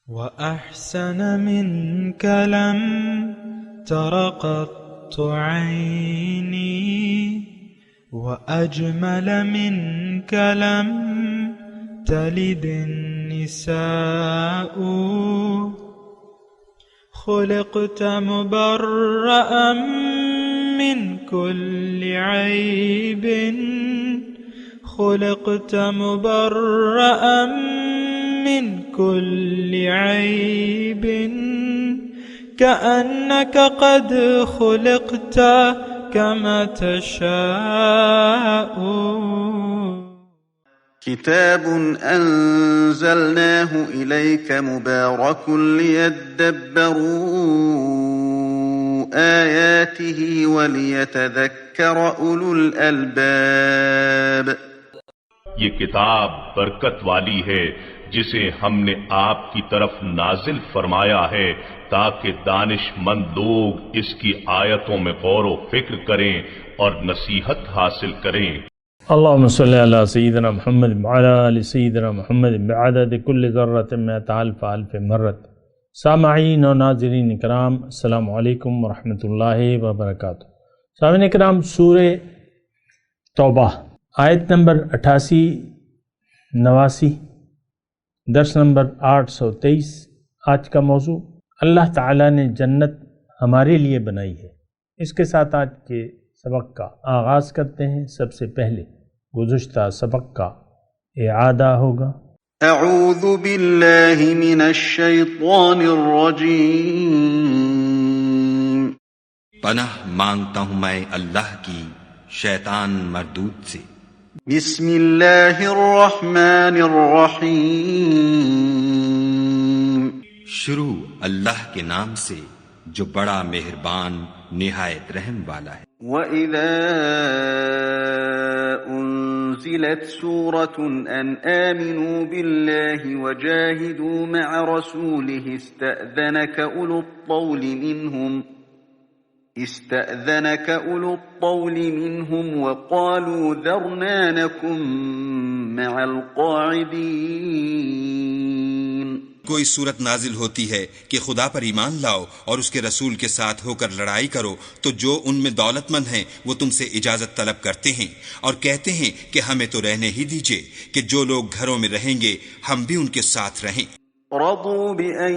وأحسن منك لم تر قط عيني، وأجمل منك لم تلد النساء. خلقت مبرأ من كل عيب، خلقت مبرأ من كل عيب، كأنك قد خلقت كما تشاء. كتاب أنزلناه إليك مبارك ليدبروا آياته وليتذكر أولو الألباب. یہ کتاب برکت والی ہے جسے ہم نے آپ کی طرف نازل فرمایا ہے تاکہ دانش مند لوگ اس کی آیتوں میں غور و فکر کریں اور نصیحت حاصل کریں۔ اللہم صلی علی سیدنا محمد وعلی آل سیدنا محمد بعدد کل ذرۃ مئۃ الف الف مرۃ۔ سامعین و ناظرین اکرام، السلام علیکم ورحمۃ اللہ وبرکاتہ۔ سامعین اکرام، سورہ توبہ آیت نمبر 88-89، درس نمبر 823۔ آج کا موضوع اللہ تعالیٰ نے جنت ہمارے لیے بنائی ہے۔ اس کے ساتھ آج کے سبق کا آغاز کرتے ہیں۔ سب سے پہلے گزشتہ سبق کا اعادہ ہوگا۔ اعوذ باللہ من الشیطان الرجیم۔ پناہ مانگتا ہوں میں اللہ کی شیطان مردود سے۔ بسم اللہ الرحمن الرحیم۔ شروع اللہ کے نام سے جو بڑا مہربان نہایت رحم والا ہے۔ وَإِذَا أُنزِلَتْ سُورَةٌ أَنْ آمِنُوا بِاللَّهِ وَجَاهِدُوا مَعَ رَسُولِهِ استأذنك أولو الطول منهم وقالوا ذرنا نكن مع القاعدين۔ کوئی صورت نازل ہوتی ہے کہ خدا پر ایمان لاؤ اور اس کے رسول کے ساتھ ہو کر لڑائی کرو، تو جو ان میں دولت مند ہیں وہ تم سے اجازت طلب کرتے ہیں اور کہتے ہیں کہ ہمیں تو رہنے ہی دیجئے کہ جو لوگ گھروں میں رہیں گے ہم بھی ان کے ساتھ رہیں۔ رضوا بأن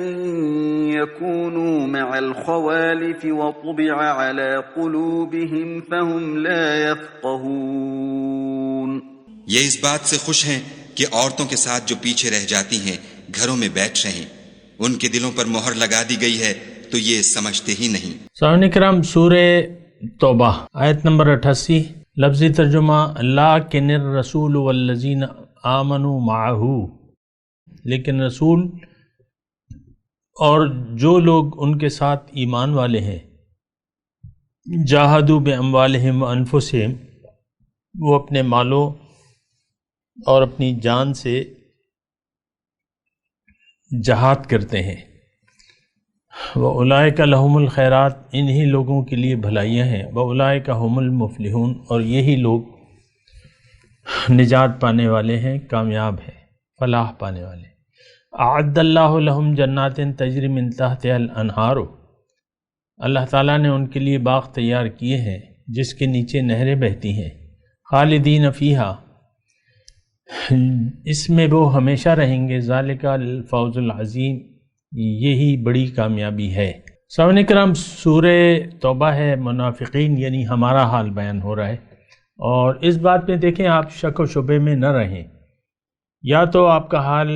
يكونوا مع الخوالف وطبع على قلوبهم فهم لا يفقهون۔ یہ اس بات سے خوش ہیں کہ عورتوں کے ساتھ جو پیچھے رہ جاتی ہیں گھروں میں بیٹھ رہیں، ان کے دلوں پر مہر لگا دی گئی ہے تو یہ سمجھتے ہی نہیں۔ سامعین کرام، سورہ توبہ آیت نمبر 88، لفظی ترجمہ لیکن الرسول والذین آمنوا معہ، لیکن رسول اور جو لوگ ان کے ساتھ ایمان والے ہیں، جاہدوا باموالہم وانفسہم، وہ اپنے مالوں اور اپنی جان سے جہاد کرتے ہیں۔ وَأُولَئِكَ لَهُمُ الْخَيْرَاتُ، انہی لوگوں کے لیے بھلائیاں ہیں۔ وَأُولَئِكَ هُمُ الْمُفْلِحُونَ، اور یہی لوگ نجات پانے والے ہیں، کامیاب ہیں، فلاح پانے والے۔ اعد اللہ لہم جنات تجری من تحتها الانہار، اللہ تعالیٰ نے ان کے لیے باغ تیار کیے ہیں جس کے نیچے نہریں بہتی ہیں۔ خالدین فیہا، اس میں وہ ہمیشہ رہیں گے۔ ذالک الفوز العظیم، یہی بڑی کامیابی ہے۔ سامعین کرام، سورہ توبہ ہے منافقین یعنی ہمارا حال بیان ہو رہا ہے، اور اس بات میں دیکھیں آپ شک و شبے میں نہ رہیں۔ یا تو آپ کا حال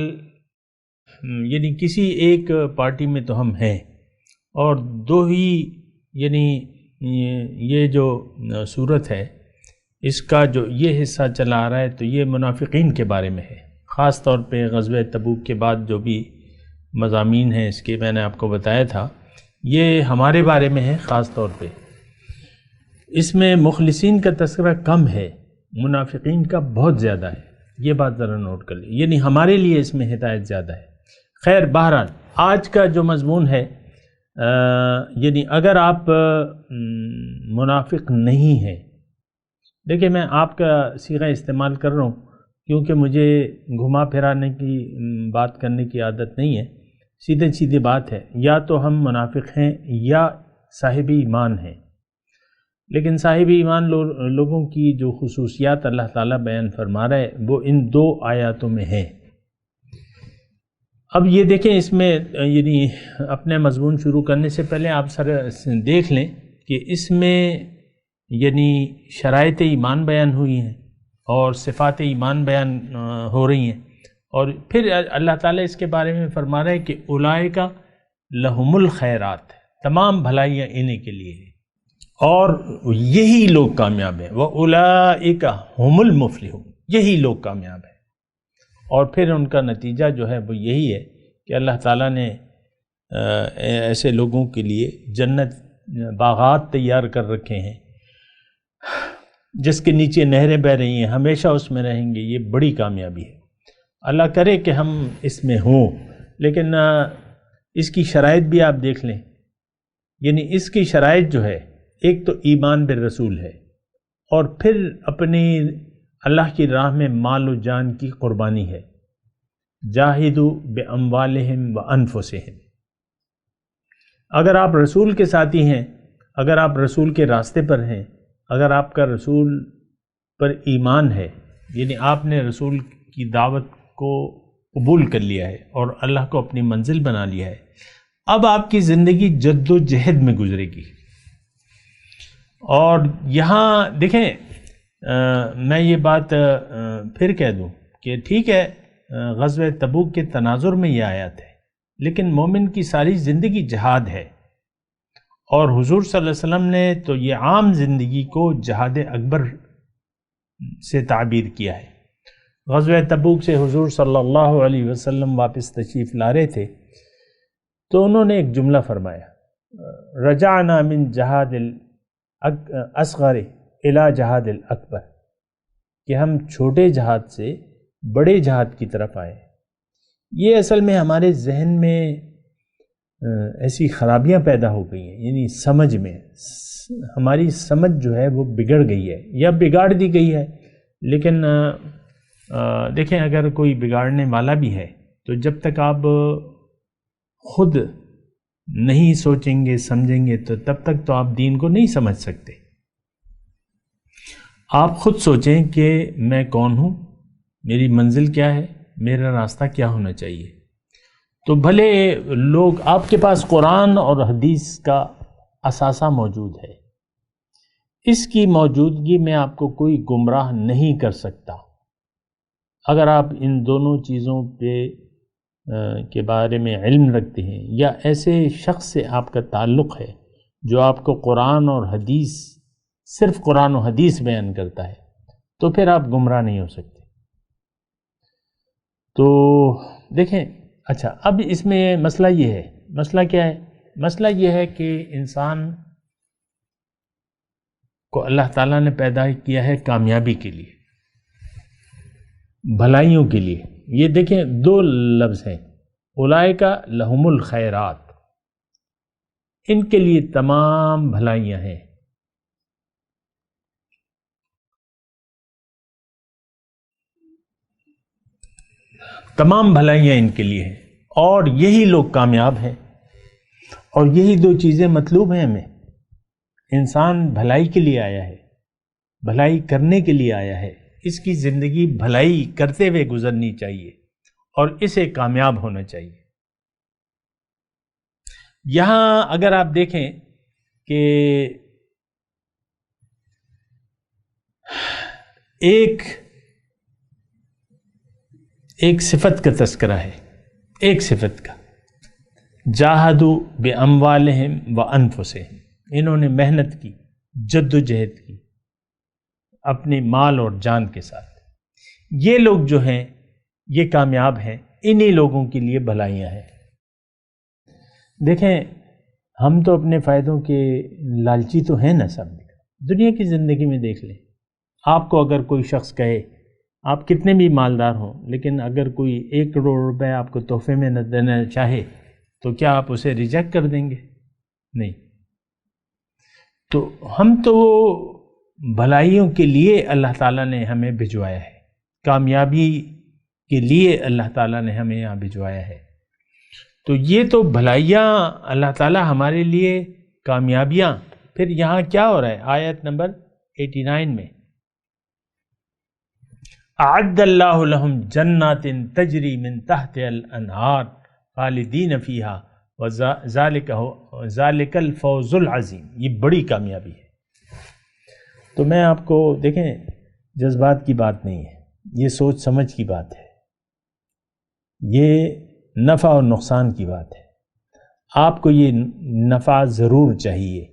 یعنی کسی ایک پارٹی میں تو ہم ہیں، اور دو ہی یعنی یہ جو صورت ہے اس کا جو یہ حصہ چلا آ رہا ہے تو یہ منافقین کے بارے میں ہے، خاص طور پہ غزوہ تبوک کے بعد جو بھی مضامین ہیں اس کے میں نے آپ کو بتایا تھا، یہ ہمارے بارے میں ہے خاص طور پہ۔ اس میں مخلصین کا تذکرہ کم ہے، منافقین کا بہت زیادہ ہے، یہ بات ذرا نوٹ کر لیں، یعنی ہمارے لیے اس میں ہدایت زیادہ ہے۔ خیر، بہرحال آج کا جو مضمون ہے، یعنی اگر آپ منافق نہیں ہیں، دیکھیں میں آپ کا صیغہ استعمال کر رہا ہوں کیونکہ مجھے گھما پھرانے کی بات کرنے کی عادت نہیں ہے، سیدھے سیدھی بات ہے، یا تو ہم منافق ہیں یا صاحب ایمان ہیں، لیکن صاحب ایمان لوگوں کی جو خصوصیات اللہ تعالیٰ بیان فرما رہا ہے وہ ان 2 آیاتوں میں ہیں۔ اب یہ دیکھیں، اس میں یعنی اپنے مضمون شروع کرنے سے پہلے آپ دیکھ لیں کہ اس میں یعنی شرائط ایمان بیان ہوئی ہیں اور صفات ایمان بیان ہو رہی ہیں، اور پھر اللہ تعالیٰ اس کے بارے میں فرما رہا ہے کہ اولئک لہم الخیرات، تمام بھلائیاں انہیں کے لیے ہیں اور یہی لوگ کامیاب ہیں، وَأُولَئِكَ هُمُ الْمُفْلِحُونَ، یہی لوگ کامیاب ہیں۔ اور پھر ان کا نتیجہ جو ہے وہ یہی ہے کہ اللہ تعالیٰ نے ایسے لوگوں کے لیے جنت باغات تیار کر رکھے ہیں جس کے نیچے نہریں بہہ رہی ہیں، ہمیشہ اس میں رہیں گے۔ یہ بڑی کامیابی ہے، اللہ کرے کہ ہم اس میں ہوں، لیکن اس کی شرائط بھی آپ دیکھ لیں، یعنی اس کی شرائط جو ہے ایک تو ایمان بالرسول ہے، اور پھر اپنی اللہ کی راہ میں مال و جان کی قربانی ہے، جاہدوا باموالہم وانفسہم۔ اگر آپ رسول کے ساتھی ہیں، اگر آپ رسول کے راستے پر ہیں، اگر آپ کا رسول پر ایمان ہے، یعنی آپ نے رسول کی دعوت کو قبول کر لیا ہے اور اللہ کو اپنی منزل بنا لیا ہے، اب آپ کی زندگی جد و جہد میں گزرے گی۔ اور یہاں دیکھیں، میں یہ بات پھر کہہ دوں کہ ٹھیک ہے غزوہ تبوک کے تناظر میں یہ آیات ہے، لیکن مومن کی ساری زندگی جہاد ہے، اور حضور صلی اللہ علیہ وسلم نے تو یہ عام زندگی کو جہاد اکبر سے تعبیر کیا ہے۔ غزوہ تبوک سے حضور صلی اللہ علیہ وسلم واپس تشریف لا رہے تھے تو انہوں نے ایک جملہ فرمایا، رجعنا من جہاد الاصغر الی جہاد الاکبر، کہ ہم چھوٹے جہاد سے بڑے جہاد کی طرف آئے۔ یہ اصل میں ہمارے ذہن میں ایسی خرابیاں پیدا ہو گئی ہیں، یعنی سمجھ میں ہماری سمجھ جو ہے وہ بگڑ گئی ہے یا بگاڑ دی گئی ہے۔ لیکن دیکھیں، اگر کوئی بگاڑنے والا بھی ہے تو جب تک آپ خود نہیں سوچیں گے سمجھیں گے تو تب تک تو آپ دین کو نہیں سمجھ سکتے۔ آپ خود سوچیں کہ میں کون ہوں، میری منزل کیا ہے، میرا راستہ کیا ہونا چاہیے، تو بھلے لوگ آپ کے پاس قرآن اور حدیث کا اثاثہ موجود ہے، اس کی موجودگی میں آپ کو کوئی گمراہ نہیں کر سکتا اگر آپ ان دونوں چیزوں کے بارے میں علم رکھتے ہیں، یا ایسے شخص سے آپ کا تعلق ہے جو آپ کو قرآن اور حدیث، صرف قرآن و حدیث بیان کرتا ہے، تو پھر آپ گمراہ نہیں ہو سکتے۔ تو دیکھیں، اچھا اب اس میں مسئلہ یہ ہے، مسئلہ کیا ہے؟ مسئلہ یہ ہے کہ انسان کو اللہ تعالیٰ نے پیدا کیا ہے کامیابی کے لیے، بھلائیوں کے لیے۔ یہ دیکھیں، 2 لفظ ہیں، اولئک لہم الخیرات، ان کے لیے تمام بھلائیاں ہیں۔ تمام بھلائیاں ان کے لیے ہیں، اور یہی لوگ کامیاب ہیں، اور یہی 2 چیزیں مطلوب ہیں ہمیں۔ انسان بھلائی کے لیے آیا ہے، بھلائی کرنے کے لیے آیا ہے، اس کی زندگی بھلائی کرتے ہوئے گزرنی چاہیے اور اسے کامیاب ہونا چاہیے۔ یہاں اگر آپ دیکھیں کہ ایک صفت کا تذکرہ ہے، ایک صفت کا، جاہدوا باموالہم وانفسہم، انہوں نے محنت کی، جد و جہد کی اپنے مال اور جان کے ساتھ۔ یہ لوگ جو ہیں یہ کامیاب ہیں، انہی لوگوں کے لیے بھلائیاں ہیں۔ دیکھیں، ہم تو اپنے فائدوں کے لالچی تو ہیں نا سب، دنیا کی زندگی میں دیکھ لیں، آپ کو اگر کوئی شخص کہے، آپ کتنے بھی مالدار ہوں، لیکن اگر کوئی 1 کروڑ روپے آپ کو تحفے میں نہ دینا چاہے تو کیا آپ اسے ریجیکٹ کر دیں گے؟ نہیں۔ تو ہم تو بھلائیوں کے لیے اللہ تعالیٰ نے ہمیں بھجوایا ہے، کامیابی کے لیے اللہ تعالیٰ نے ہمیں یہاں بھجوایا ہے۔ تو یہ تو بھلائیاں اللہ تعالی ہمارے لیے کامیابیاں. پھر یہاں کیا ہو رہا ہے آیت نمبر 89 میں، اعد اللہ لہم جنات تجری من تحت الانہار خالدین فیہا ذالک الفوز العظیم. یہ بڑی کامیابی ہے. تو میں آپ کو دیکھیں، جذبات کی بات نہیں ہے، یہ سوچ سمجھ کی بات ہے، یہ نفع اور نقصان کی بات ہے. آپ کو یہ نفع ضرور چاہیے.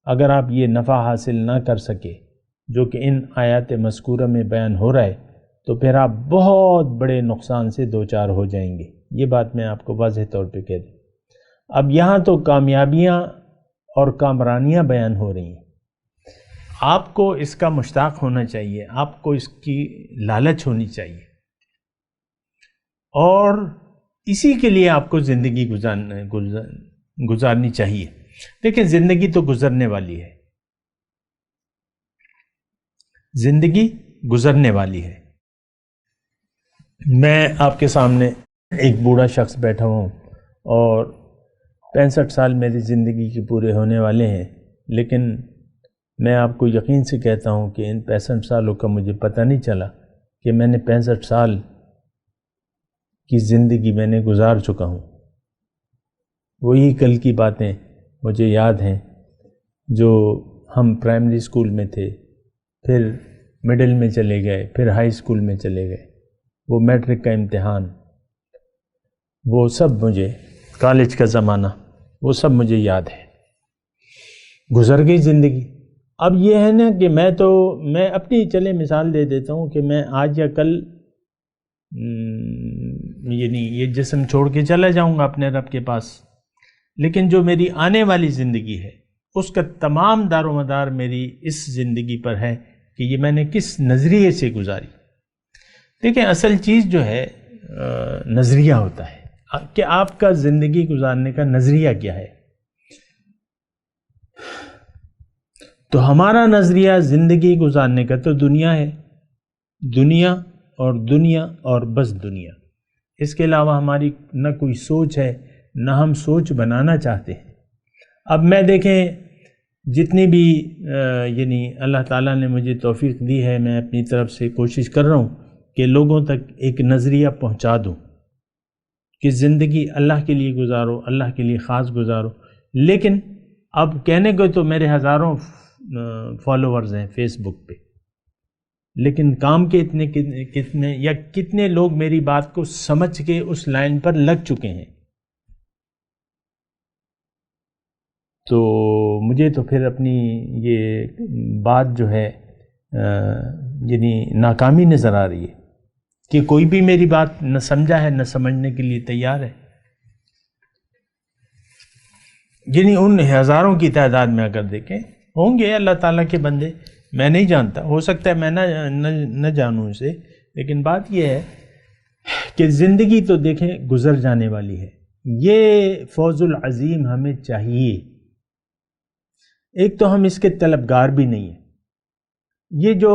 اگر آپ یہ نفع حاصل نہ کر سکے جو کہ ان آیات مذکورہ میں بیان ہو رہا ہے تو پھر آپ بہت بڑے نقصان سے دوچار ہو جائیں گے. یہ بات میں آپ کو واضح طور پہ کہہ دوں. اب یہاں تو کامیابیاں اور کامرانیاں بیان ہو رہی ہیں. آپ کو اس کا مشتاق ہونا چاہیے، آپ کو اس کی لالچ ہونی چاہیے، اور اسی کے لیے آپ کو زندگی گزارنی چاہیے. دیکھیں، زندگی تو گزرنے والی ہے، زندگی گزرنے والی ہے. میں آپ کے سامنے ایک بوڑھا شخص بیٹھا ہوں اور 65 سال میری زندگی کے پورے ہونے والے ہیں، لیکن میں آپ کو یقین سے کہتا ہوں کہ ان 65 سالوں کا مجھے پتہ نہیں چلا کہ میں نے 65 سال کی زندگی میں نے گزار چکا ہوں. وہی کل کی باتیں مجھے یاد ہیں جو ہم پرائمری اسکول میں تھے، پھر مڈل میں چلے گئے، پھر ہائی اسکول میں چلے گئے، وہ میٹرک کا امتحان، وہ سب مجھے، کالج کا زمانہ، وہ سب مجھے یاد ہے. گزر گئی زندگی. اب یہ ہے نا کہ میں اپنی چلے مثال دے دیتا ہوں کہ میں آج یا کل یعنی یہ جسم چھوڑ کے چلا جاؤں گا اپنے رب کے پاس، لیکن جو میری آنے والی زندگی ہے اس کا تمام دار و مدار میری اس زندگی پر ہے کہ یہ میں نے کس نظریے سے گزاری. دیکھیں، اصل چیز جو ہے نظریہ ہوتا ہے کہ آپ کا زندگی گزارنے کا نظریہ کیا ہے. تو ہمارا نظریہ زندگی گزارنے کا تو دنیا ہے، دنیا اور دنیا اور بس دنیا. اس کے علاوہ ہماری نہ کوئی سوچ ہے، نہ ہم سوچ بنانا چاہتے ہیں. اب میں دیکھیں، جتنی بھی یعنی اللہ تعالیٰ نے مجھے توفیق دی ہے، میں اپنی طرف سے کوشش کر رہا ہوں کہ لوگوں تک ایک نظریہ پہنچا دوں کہ زندگی اللہ کے لیے گزارو، اللہ کے لیے خاص گزارو. لیکن اب کہنے کو تو میرے ہزاروں فالوورز ہیں فیس بک پہ، لیکن کام کے کتنے لوگ میری بات کو سمجھ کے اس لائن پر لگ چکے ہیں. تو مجھے تو پھر اپنی یہ بات جو ہے یعنی ناکامی نظر آ رہی ہے کہ کوئی بھی میری بات نہ سمجھا ہے، نہ سمجھنے کے لیے تیار ہے. یعنی ان ہزاروں کی تعداد میں اگر دیکھیں، ہوں گے اللہ تعالیٰ کے بندے، میں نہیں جانتا، ہو سکتا ہے میں نہ جانوں اسے، لیکن بات یہ ہے کہ زندگی تو دیکھیں گزر جانے والی ہے. یہ فوز العظیم ہمیں چاہیے. ایک تو ہم اس کے طلبگار بھی نہیں ہیں. یہ جو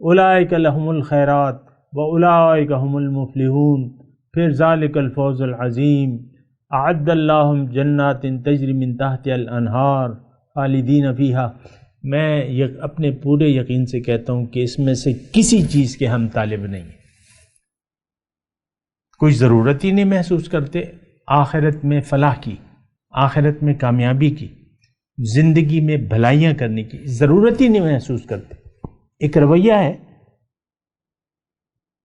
اولئک لہم الخیرات واولئک هم المفلحون، پھر ذالک الفوز العظیم، اعد اللہ جنات تجری من تحت الانہار خالدین فیہا. میں اپنے پورے یقین سے کہتا ہوں کہ اس میں سے کسی چیز کے ہم طالب نہیں ہیں. کوئی ضرورت ہی نہیں محسوس کرتے آخرت میں فلاح کی، آخرت میں کامیابی کی، زندگی میں بھلائیاں کرنے کی ضرورت ہی نہیں محسوس کرتے. ایک رویہ ہے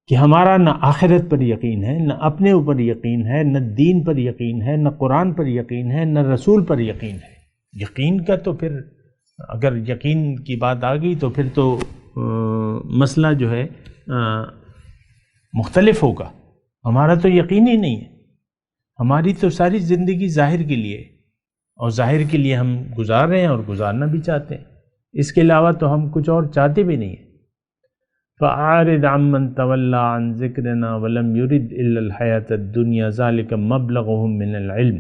کہ ہمارا نہ آخرت پر یقین ہے، نہ اپنے اوپر یقین ہے، نہ دین پر یقین ہے، نہ قرآن پر یقین ہے، نہ رسول پر یقین ہے. یقین کا تو پھر اگر یقین کی بات آ گئی تو پھر تو مسئلہ جو ہے مختلف ہوگا. ہمارا تو یقین ہی نہیں ہے. ہماری تو ساری زندگی ظاہر کے لیے، اور ظاہر کے لیے ہم گزار رہے ہیں اور گزارنا بھی چاہتے ہیں. اس کے علاوہ تو ہم کچھ اور چاہتے بھی نہیں ہیں. فَأَعْرِضْ عَمَّنْ تَوَلَّى عَنْ ذِكْرِنَا وَلَمْ يُرِدْ إِلَّا الْحَيَاةَ الدُّنْيَا ذَلِكَ مَبْلَغُهُم مِّنَ الْعِلْمِ.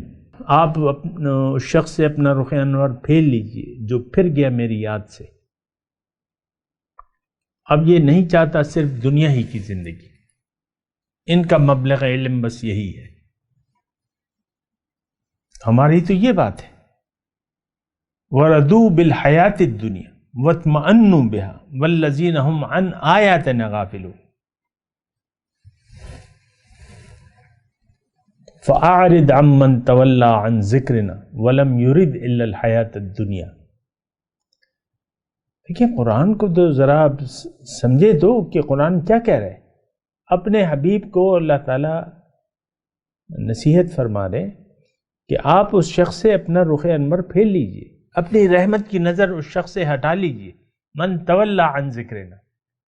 آپ اس شخص سے اپنا رخ انور پھیر لیجئے جو پھر گیا میری یاد سے. اب یہ نہیں چاہتا صرف دنیا ہی کی زندگی. ان کا مبلغ علم بس یہی ہے. ہماری تو یہ بات ہے، وَرَضُوا بِالْحَيَاةِ الدُّنْيَا وَاطْمَأَنُّوا بِهَا وَالَّذِينَ هُمْ عَنْ آيَاتِنَا غَافِلُونَ فَأَعْرِضْ عَمَّنْ تَوَلَّى عَنْ ذِكْرِنَا وَلَمْ يُرِدْ إِلَّا الْحَيَاةَ الدُّنْيَا۔ دیکھیں قرآن کو تو ذرا سمجھے تو کہ قرآن کیا کہہ رہا ہے۔ اپنے حبیب کو اللہ تعالیٰ نصیحت فرما رہے کہ آپ اس شخص سے اپنا رخ انور پھیر لیجئے، اپنی رحمت کی نظر اس شخص سے ہٹا لیجئے، من تولا عن ذکرنا،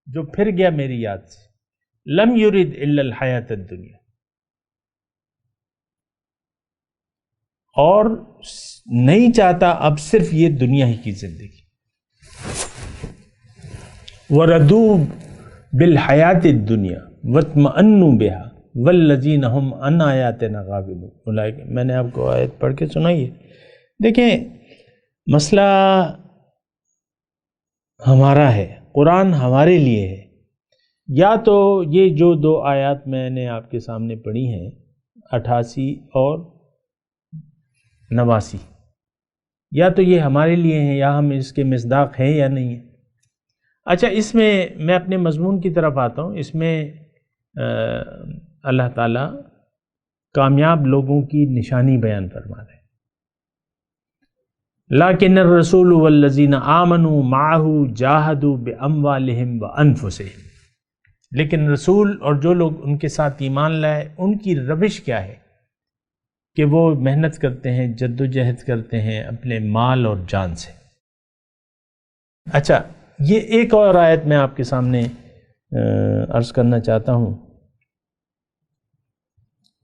جو پھر گیا میری یاد سے، لم یرید الا الحیات الدنیا، اور نہیں چاہتا اب صرف یہ دنیا ہی کی زندگی۔ وَرَضُوا بِالْحَيَاةِ الدُّنْيَا وَاطْمَأَنُّوا بِهَا وَالَّذِينَ هُمْ عَنْ آيَاتِنَا غَافِلُونَ۔ میں نے آپ کو آیت پڑھ کے سنائی ہے۔ دیکھیں مسئلہ ہمارا ہے، قرآن ہمارے لیے ہے، یا تو یہ جو دو آیات میں نے آپ کے سامنے پڑھی ہیں 88 اور 89، یا تو یہ ہمارے لیے ہیں یا ہم اس کے مصداق ہیں یا نہیں ہیں۔ اچھا، اس میں اپنے مضمون کی طرف آتا ہوں۔ اس میں اللہ تعالیٰ کامیاب لوگوں کی نشانی بیان فرما رہے ہیں۔ لیکن الرسول والذین آمنوا معہ جاہدوا باموالہم وانفسہم، لیکن رسول اور جو لوگ ان کے ساتھ ایمان لائے ان کی روش کیا ہے کہ وہ محنت کرتے ہیں، جد و جہد کرتے ہیں اپنے مال اور جان سے۔ اچھا، یہ ایک اور آیت میں آپ کے سامنے عرض کرنا چاہتا ہوں،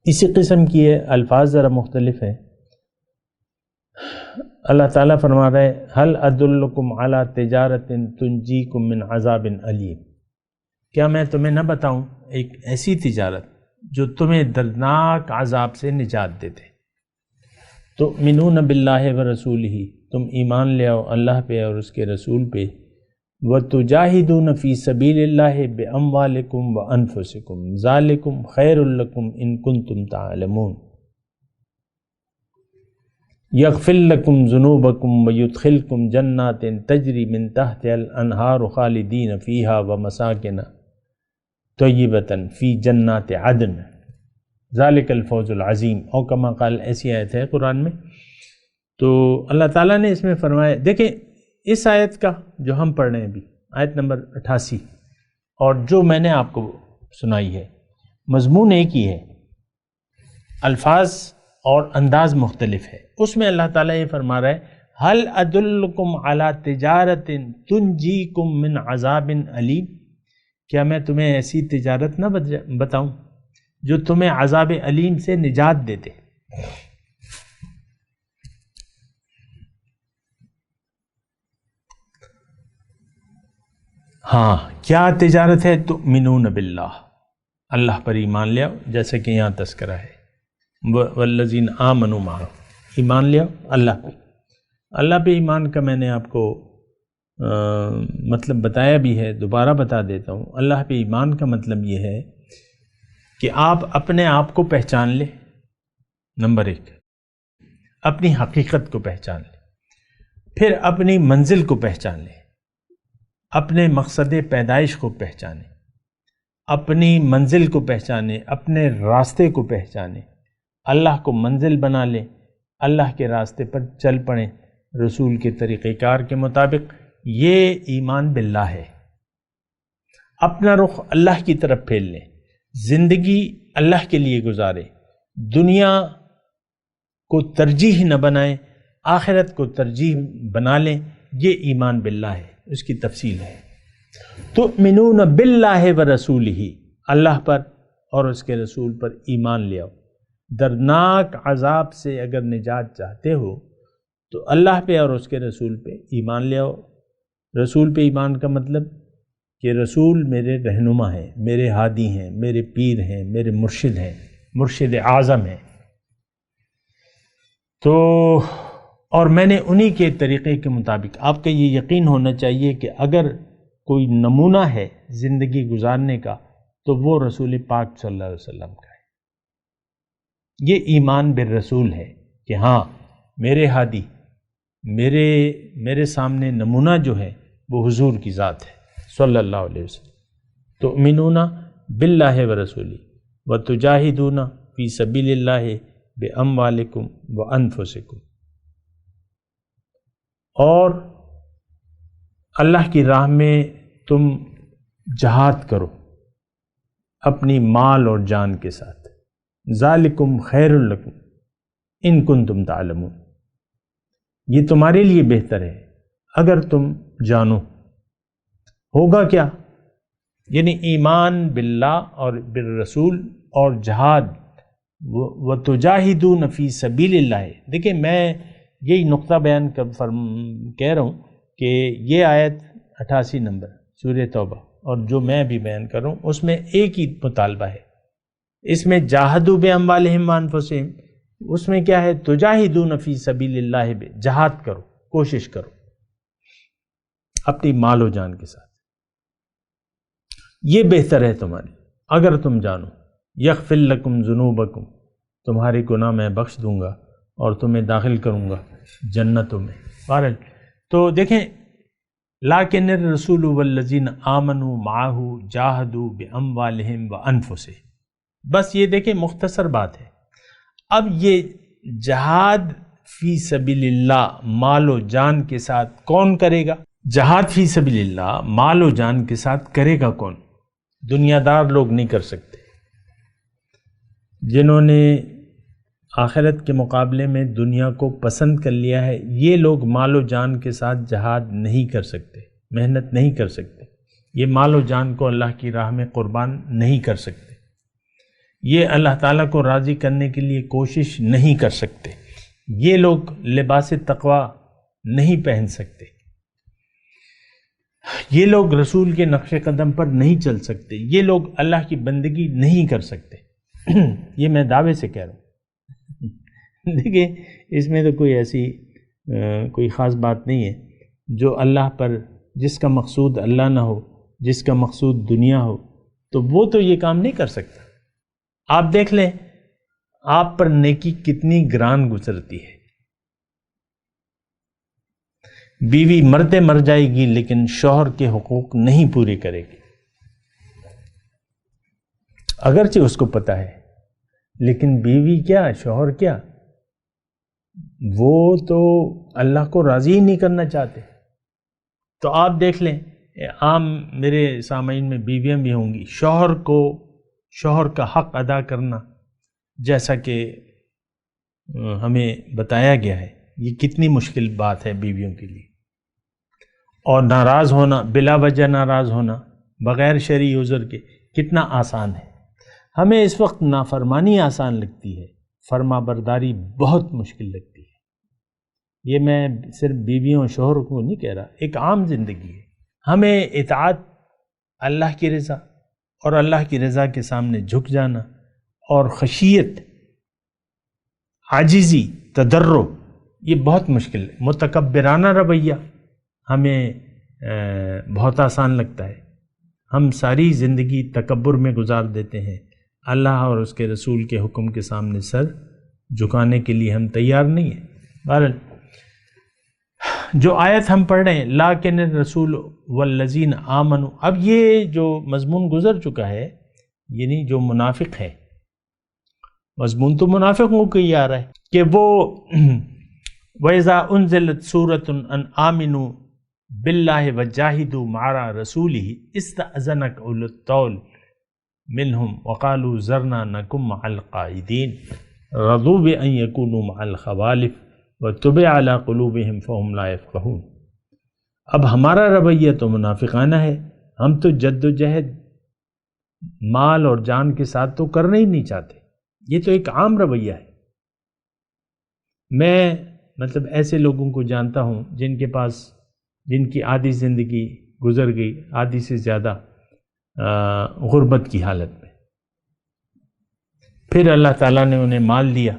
اسی قسم کی ہے، الفاظ ذرا مختلف ہے۔ اللہ تعالیٰ فرما رہے ہیں هل ادلکم علی تجارت تنجیکم من عذاب علیم، کیا میں تمہیں نہ بتاؤں ایک ایسی تجارت جو تمہیں دردناک عذاب سے نجات دیتے۔ تؤمنون باللہ ورسولہ، تم ایمان لے آؤ اللہ پہ اور اس کے رسول پہ، وَتُجَاهِدُونَ فِي سَبِيلِ اللَّهِ بِأَمْوَالِكُمْ وَأَنفُسِكُمْ ذَلِكُمْ خَيْرٌ لَكُمْ إِن كُنتُمْ تَعْلَمُونَ يَغْفِرْ لَكُمْ ذُنُوبَكُمْ وَيُدْخِلْكُمْ جَنَّاتٍ تَجْرِي مِن تَحْتِهَا الْأَنْهَارُ خَالِدِينَ فِيهَا وَمَسَاكِنَ طَيِّبَةً فِي جَنَّاتِ عَدْنٍ ذَلِكَ الْفَوْزُ الْعَظِيمُ، اور کما قال، ایسی آیت ہے قرآن میں۔ تو اللہ تعالیٰ نے اس میں فرمایا، دیکھیں اس آیت کا جو ہم پڑھ رہے ہیں ابھی، آیت نمبر 88، اور جو میں نے آپ کو سنائی ہے، مضمون ایک ہی ہے، الفاظ اور انداز مختلف ہے۔ اس میں اللہ تعالیٰ یہ فرما رہا ہے هل ادلکم علی تجارت تنجیکم من عذاب علیم، کیا میں تمہیں ایسی تجارت نہ بتاؤں جو تمہیں عذاب علیم سے نجات دیتے۔ ہاں، کیا تجارت ہے؟ تؤمنون باللہ، اللہ پر ایمان لے آؤ، جیسے کہ یہاں تذکرہ ہے، والذین آمنوا معہ، ایمان لے آؤ اللہ پہ۔ اللہ پہ ایمان کا میں نے آپ کو مطلب بتایا بھی ہے، دوبارہ بتا دیتا ہوں۔ اللہ پہ ایمان کا مطلب یہ ہے کہ آپ اپنے آپ کو پہچان لیں، نمبر 1، اپنی حقیقت کو پہچان لیں، پھر اپنی منزل کو پہچان لیں، اپنے مقصد پیدائش کو پہچانیں، اپنی منزل کو پہچانیں، اپنے راستے کو پہچانیں، اللہ کو منزل بنا لیں، اللہ کے راستے پر چل پڑیں رسول کے طریقہ کار کے مطابق۔ یہ ایمان باللہ ہے۔ اپنا رخ اللہ کی طرف پھیر لیں، زندگی اللہ کے لیے گزاریں، دنیا کو ترجیح نہ بنائیں، آخرت کو ترجیح بنا لیں۔ یہ ایمان باللہ ہے، اس کی تفصیل ہے۔ تؤمنون باللہ ورسولہ، اللہ پر اور اس کے رسول پر ایمان لے آؤ۔ دردناک عذاب سے اگر نجات چاہتے ہو تو اللہ پہ اور اس کے رسول پہ ایمان لے آؤ۔ رسول پہ ایمان کا مطلب کہ رسول میرے رہنما ہیں، میرے ہادی ہیں، میرے پیر ہیں، میرے مرشد ہیں، مرشد اعظم ہیں، تو اور میں نے انہی کے طریقے کے مطابق، آپ کا یہ یقین ہونا چاہیے کہ اگر کوئی نمونہ ہے زندگی گزارنے کا تو وہ رسول پاک صلی اللہ علیہ وسلم کا ہے۔ یہ ایمان بالرسول ہے کہ ہاں میرے ہادی، میرے سامنے نمونہ جو ہے وہ حضور کی ذات ہے صلی اللہ علیہ وسلم۔ تؤمنون باللہ ورسولہ وتجاہدون فی سبیل اللہ باموالکم وانفسکم، اور اللہ کی راہ میں تم جہاد کرو اپنی مال اور جان کے ساتھ۔ ذالکم خیر لکم ان کنتم تعلمون، یہ تمہارے لیے بہتر ہے اگر تم جانو۔ ہوگا کیا؟ یعنی ایمان باللہ اور بالرسول اور جہاد، وَتُجَاهِدُونَ فِي سَبِيلِ اللَّهِ۔ دیکھیں میں یہی نقطہ بیان کہہ رہا ہوں کہ یہ آیت 88 نمبر سورہ توبہ اور جو میں بھی بیان کر رہا ہوں اس میں ایک ہی مطالبہ ہے۔ اس میں جاہدوا باموالہم وانفسہم، اس میں کیا ہے؟ تجاہدون فی سبیل اللہ، جہاد کرو، کوشش کرو اپنی مال و جان کے ساتھ، یہ بہتر ہے تمہارے اگر تم جانو۔ یغفر لکم ذنوبکم، تمہارے گناہ میں بخش دوں گا اور تمہیں داخل کروں گا جنتوں میں۔ بہرحال تو دیکھیں، لیکن الرسول والذین آمنوا معہ جاہدوا باموالہم وانفسہم، بس یہ دیکھیں مختصر بات ہے۔ اب یہ جہاد فی سبیل اللہ مال و جان کے ساتھ کون کرے گا؟ جہاد فی سبیل اللہ مال و جان کے ساتھ کرے گا کون؟ دنیا دار لوگ نہیں کر سکتے، جنہوں نے آخرت کے مقابلے میں دنیا کو پسند کر لیا ہے، یہ لوگ مال و جان کے ساتھ جہاد نہیں کر سکتے، محنت نہیں کر سکتے، یہ مال و جان کو اللہ کی راہ میں قربان نہیں کر سکتے، یہ اللہ تعالیٰ کو راضی کرنے کے لیے کوشش نہیں کر سکتے، یہ لوگ لباس تقوی نہیں پہن سکتے، یہ لوگ رسول کے نقش قدم پر نہیں چل سکتے، یہ لوگ اللہ کی بندگی نہیں کر سکتے۔ یہ میں دعوے سے کہہ رہا ہوں۔ دیکھیں اس میں تو کوئی ایسی کوئی خاص بات نہیں ہے، جو اللہ پر، جس کا مقصود اللہ نہ ہو، جس کا مقصود دنیا ہو، تو وہ تو یہ کام نہیں کر سکتا۔ آپ دیکھ لیں آپ پر نیکی کتنی گران گزرتی ہے، بیوی مرتے مر جائے گی لیکن شوہر کے حقوق نہیں پورے کرے گی، اگرچہ اس کو پتہ ہے، لیکن بیوی کیا، شوہر کیا، وہ تو اللہ کو راضی ہی نہیں کرنا چاہتے۔ تو آپ دیکھ لیں، عام میرے سامعین میں بیویاں بھی ہوں گی، شوہر کا حق ادا کرنا جیسا کہ ہمیں بتایا گیا ہے، یہ کتنی مشکل بات ہے بیویوں کے لیے، اور ناراض ہونا، بلا وجہ ناراض ہونا بغیر شرعی عذر کے کتنا آسان ہے۔ ہمیں اس وقت نافرمانی آسان لگتی ہے، فرما برداری بہت مشکل لگتی ہے۔ یہ میں صرف بیویوں اور شوہر کو نہیں کہہ رہا، ایک عام زندگی ہے۔ ہمیں اطاعت، اللہ کی رضا اور اللہ کی رضا کے سامنے جھک جانا، اور خشیت، عاجزی، تضرع، یہ بہت مشکل ہے۔ متکبرانہ رویہ ہمیں بہت آسان لگتا ہے، ہم ساری زندگی تکبر میں گزار دیتے ہیں، اللہ اور اس کے رسول کے حکم کے سامنے سر جھکانے کے لیے ہم تیار نہیں ہیں۔ بہرحال جو آیت ہم پڑھ رہے ہیں، لیکن الرسول والذین آمنوا، اب یہ جو مضمون گزر چکا ہے، یعنی جو منافق ہے، مضمون تو منافقوں کو ہی آ رہا ہے کہ وہ وَإِذَا أُنزِلَتْ سُورَةٌ أَنْ آمِنُوا بِاللَّهِ وَجَاهِدُوا مَعَ رَسُولِهِ اسْتَأْذَنَكَ أُولُو الطَّوْلِ مِنْهُمْ وَقَالُوا ذَرْنَا نَكُن مَعَ الْقَاعِدِينَ رَضُوا بِأَنْ يَكُونُوا مَعَ الْخَوَالِفِ وَطُبِعَ عَلَى قُلُوبِهِمْ فَهُمْ لَا يَفْقَهُونَ۔ اب ہمارا رویہ تو منافقانہ ہے، ہم تو جد و جہد مال اور جان کے ساتھ تو کرنا ہی نہیں چاہتے، یہ تو ایک عام رویہ ہے۔ میں مطلب ایسے لوگوں کو جانتا ہوں جن کی آدھی زندگی گزر گئی، آدھی سے زیادہ غربت کی حالت میں، پھر اللہ تعالیٰ نے انہیں مال دیا،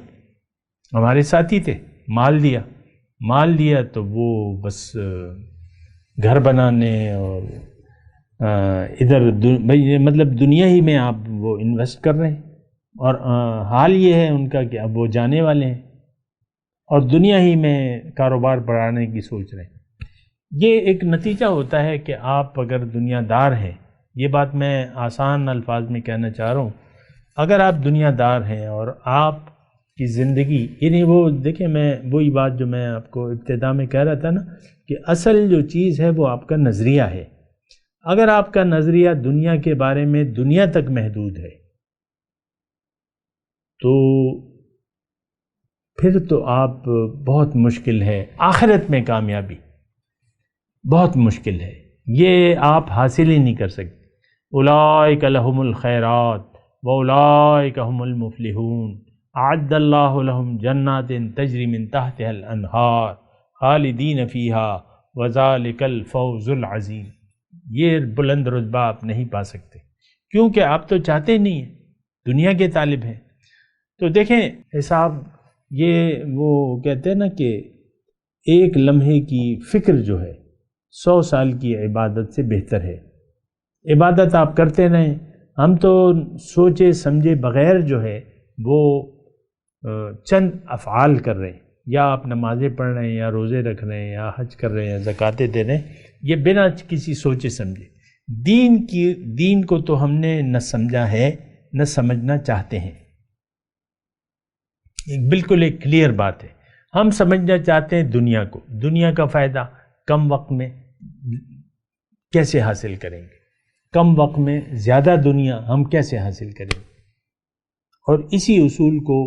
ہمارے ساتھی تھے، مال دیا تو وہ بس گھر بنانے اور ادھر مطلب دنیا ہی میں آپ وہ انویسٹ کر رہے ہیں، اور حال یہ ہے ان کا کہ اب وہ جانے والے ہیں، اور دنیا ہی میں کاروبار بڑھانے کی سوچ رہے ہیں۔ یہ ایک نتیجہ ہوتا ہے کہ آپ اگر دنیا دار ہیں، یہ بات میں آسان الفاظ میں کہنا چاہ رہا ہوں، اگر آپ دنیا دار ہیں اور آپ کی زندگی، یعنی وہ دیکھیں، میں وہی بات جو میں آپ کو ابتدا میں کہہ رہا تھا نا کہ اصل جو چیز ہے وہ آپ کا نظریہ ہے۔ اگر آپ کا نظریہ دنیا کے بارے میں دنیا تک محدود ہے تو پھر تو آپ بہت مشکل ہے، آخرت میں کامیابی بہت مشکل ہے، یہ آپ حاصل ہی نہیں کر سکتے۔ اولئک لہم الخیرات واولئک هم المفلحون اعد اللہ لہم جنات تجری من تحتها الانہار خالدین فیہا وذالک الفوز العظیم۔ یہ بلند رتبہ آپ نہیں پا سکتے کیونکہ آپ تو چاہتے نہیں ہیں، دنیا کے طالب ہیں۔ تو دیکھیں حساب، یہ وہ کہتے ہیں نا کہ ایک لمحے کی فکر جو ہے 100 سال کی عبادت سے بہتر ہے۔ عبادت آپ کرتے رہیں، ہم تو سوچے سمجھے بغیر جو ہے وہ چند افعال کر رہے ہیں، یا آپ نمازیں پڑھ رہے ہیں یا روزے رکھ رہے ہیں یا حج کر رہے ہیں یا زکاتیں دے رہے ہیں، یہ بنا کسی سوچے سمجھے۔ دین کو تو ہم نے نہ سمجھا ہے نہ سمجھنا چاہتے ہیں۔ بالکل ایک کلیئر بات ہے، ہم سمجھنا چاہتے ہیں دنیا کو، دنیا کا فائدہ کم وقت میں کیسے حاصل کریں گے، کم وقت میں زیادہ دنیا ہم کیسے حاصل کریں گے، اور اسی اصول کو،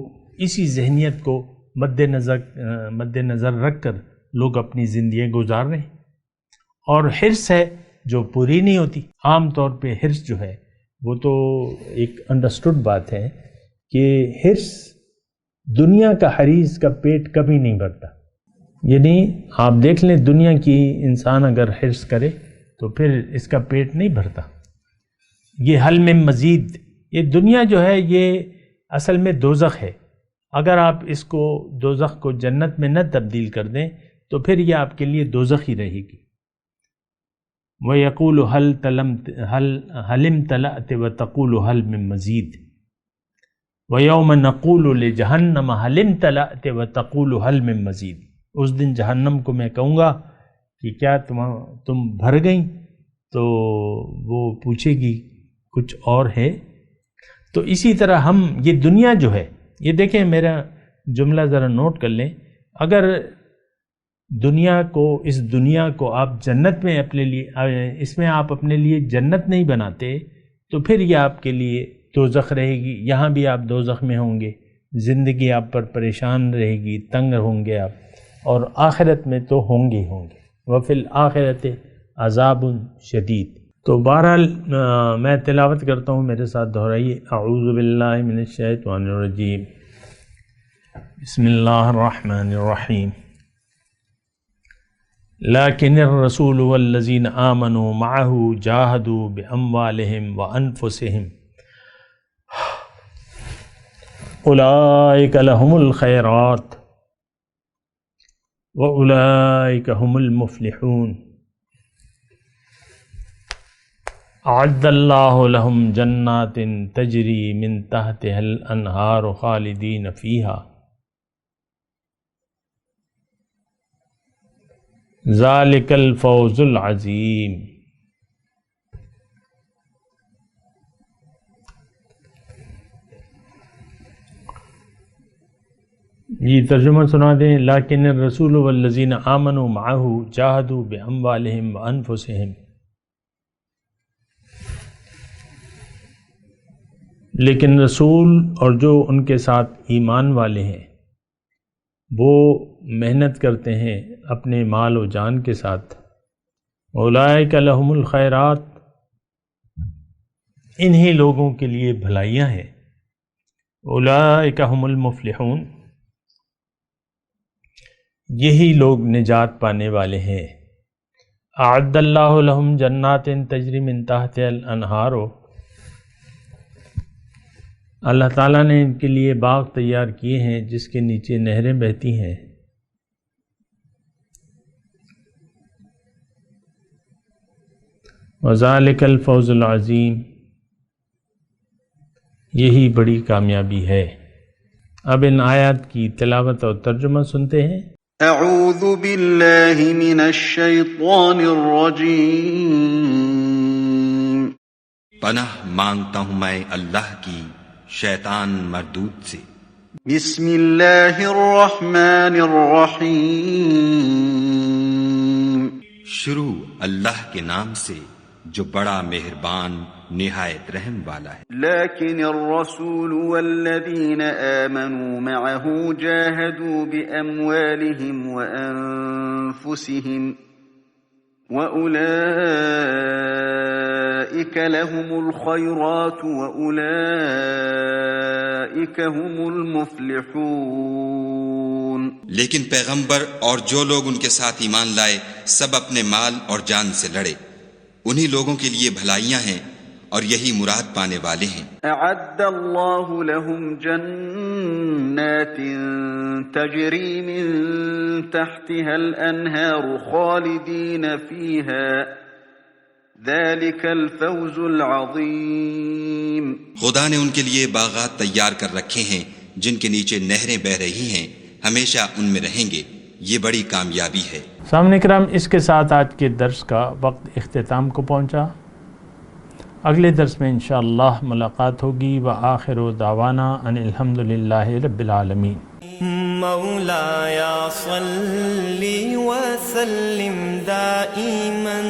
اسی ذہنیت کو مد نظر رکھ کر لوگ اپنی زندگیاں گزار رہے ہیں۔ اور حرص ہے جو پوری نہیں ہوتی۔ عام طور پہ حرص جو ہے وہ تو ایک انڈرسٹوڈ بات ہے کہ حرص، دنیا کا حریص کا پیٹ کبھی نہیں بھرتا۔ یعنی آپ دیکھ لیں دنیا کی انسان اگر حرص کرے تو پھر اس کا پیٹ نہیں بھرتا۔ یہ حل میں مزید، یہ دنیا جو ہے یہ اصل میں دوزخ ہے۔ اگر آپ اس کو دوزخ کو جنت میں نہ تبدیل کر دیں تو پھر یہ آپ کے لیے دوزخ ہی رہے گی۔ وَيَقُولُ هَلِ امْتَلَأْتِ وَتَقُولُ هَلْ مِن مَزِيدٍ وَيَوْمَ نَقُولُ لِجَهَنَّمَ هَلِ امْتَلَأْتِ وَتَقُولُ هَلْ مِن مَزِيدٍ۔ اس دن جہنم کو میں کہوں گا کہ کیا تم بھر گئیں، تو وہ پوچھے گی کچھ اور ہے۔ تو اسی طرح ہم، یہ دنیا جو ہے، یہ دیکھیں میرا جملہ ذرا نوٹ کر لیں، اگر اس دنیا کو آپ جنت میں اپنے لیے، اس میں آپ اپنے لیے جنت نہیں بناتے تو پھر یہ آپ کے لیے دوزخ رہے گی، یہاں بھی آپ دوزخ میں ہوں گے، زندگی آپ پر پریشان رہے گی، تنگ ہوں گے آپ، اور آخرت میں تو ہوں گے وَفِي الْآخِرَةِ عَذَابٌ شَدِيدٌ۔ تو بہرحال میں تلاوت کرتا ہوں، میرے ساتھ دہرائیے۔ اعوذ باللہ من الشیطان الرجیم، بسم اللہ الرحمن الرحیم۔ لیکن الرسول والذین آمنوا معہ جاہدوا باموالہم وانفسہم اولئک لہم الخیرات واولئک هم المفلحون اعد اللہ لہم جنات تجری من تحتها الانہار خالدین فیہا ذالک الفوز العظیم۔ یہ ترجمہ سنا دیں۔ لیکن الرسول والذین آمنوا معہ جاہدوا باموالہم وانفسہم، لیکن رسول اور جو ان کے ساتھ ایمان والے ہیں وہ محنت کرتے ہیں اپنے مال و جان کے ساتھ۔ اولئک لہم الخیرات، انہی لوگوں کے لیے بھلائیاں ہیں۔ اولئک هم المفلحون، یہی لوگ نجات پانے والے ہیں۔ اعد اللہ لہم جنات تجری من تحتها الانہار، اللہ تعالیٰ نے ان کے لیے باغ تیار کیے ہیں جس کے نیچے نہریں بہتی ہیں۔ وذالک الفوز العظیم، یہی بڑی کامیابی ہے۔ اب ان آیات کی تلاوت اور ترجمہ سنتے ہیں۔ اعوذ باللہ من الشیطان الرجیم، پناہ مانگتا ہوں میں اللہ کی شیطان مردود سے۔ بسم اللہ الرحمن الرحیم، شروع اللہ کے نام سے جو بڑا مہربان نہایت رحم والا ہے۔ لیکن الرسول والذین آمنوا معه جاہدوا بأموالهم وأنفسهم وأولئک لهم الخیرات وأولئک هم المفلحون۔ لیکن پیغمبر اور جو لوگ ان کے ساتھ ایمان لائے سب اپنے مال اور جان سے لڑے، انہی لوگوں کے لیے بھلائیاں ہیں اور یہی مراد پانے والے ہیں۔ اعد اللہ لهم جنات تجری من تحتها الانہار خالدین فیہا ذلک الفوز العظیم۔ خدا نے ان کے لیے باغات تیار کر رکھے ہیں جن کے نیچے نہریں بہہ رہی ہیں، ہمیشہ ان میں رہیں گے، یہ بڑی کامیابی ہے۔ سامنے کرام، اس کے ساتھ آج کے درس کا وقت اختتام کو پہنچا۔ اگلے درس میں انشاءاللہ ملاقات ہوگی۔ وآخر دعوانا ان الحمدللہ رب العالمین۔ مولایا صلی وسلم دائما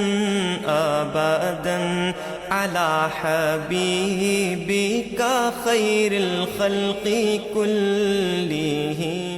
ابدا علی حبیبک خیر الخلق کلہم۔